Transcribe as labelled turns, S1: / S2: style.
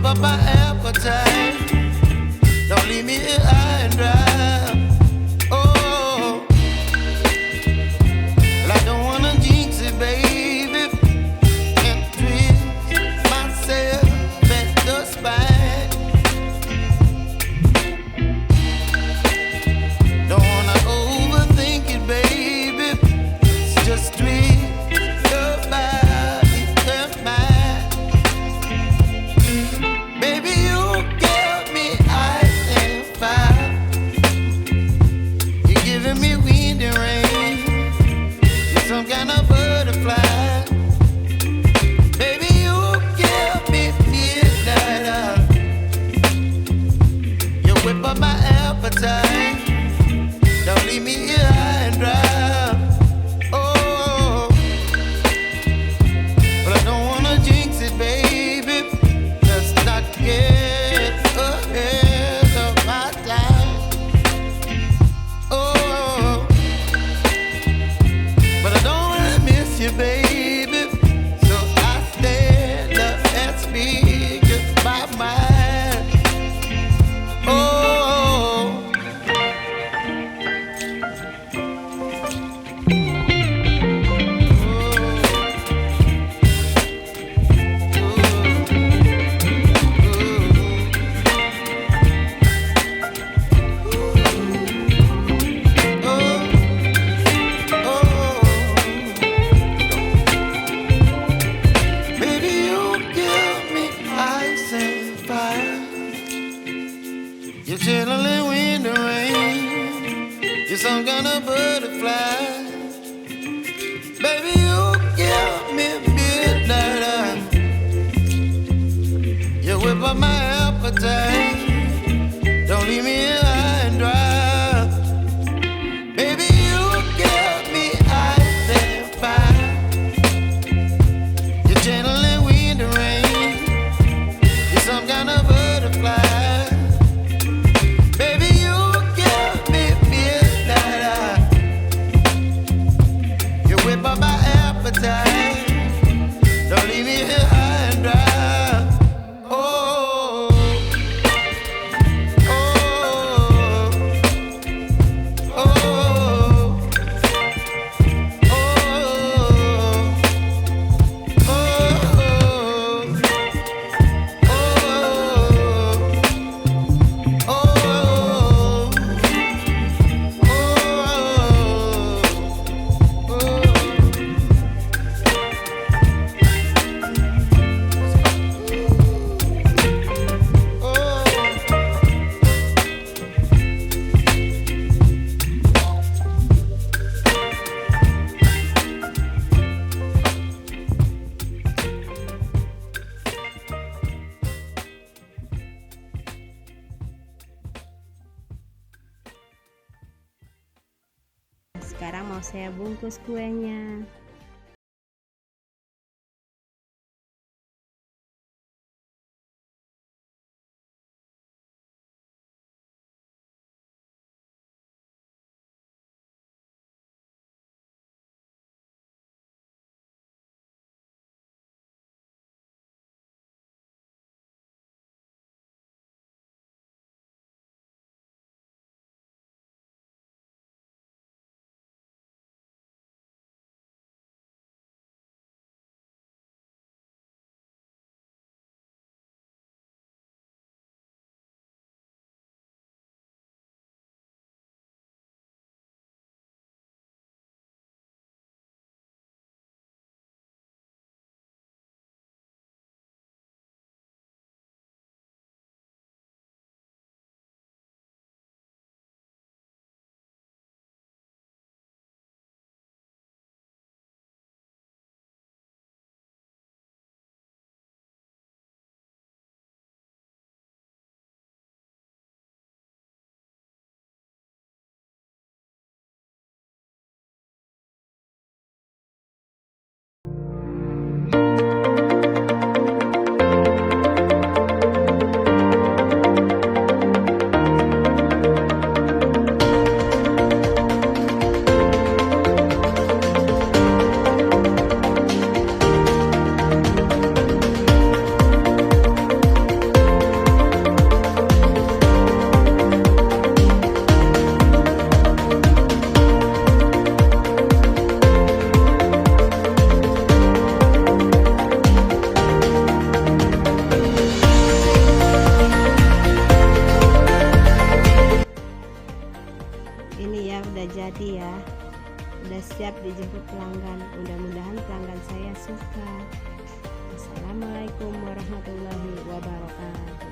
S1: up my appetite. Don't leave me here high and dry. Oh, well, I don't wanna jinx it, baby, and twist myself at the spine. Don't wanna overthink it, baby. It's just twist your body and mine. Baby, you give me ice and fire. You're giving me wind and rain. You're some kind of butterfly. Baby, you give me midnight. You whip up my appetite. Don't leave me here high and dry. Oh, but I don't wanna jinx it, baby. Let's not get ahead of my time. Oh, but I don't wanna miss you, baby. So I stand up and speak my mind. Oh. Baby, you give me ice and fire. You're channeling wind and rain. You're some kind of butterfly. Baby, you give me midnight. You whip up my appetite. Don't leave me here high and dry. Baby, you give me ice and fire. You're channeling wind and rain. You're some kind of butterfly. Baby, you give me midnight. You whip up my appetite. Don't leave me here high and dry. Oh, oh, oh, oh,
S2: Sekarang mau saya bungkus kuenya. ini ya, udah jadi ya, udah siap dijemput pelanggan. Mudah-mudahan pelanggan saya suka. Assalamualaikum warahmatullahi wabarakatuh.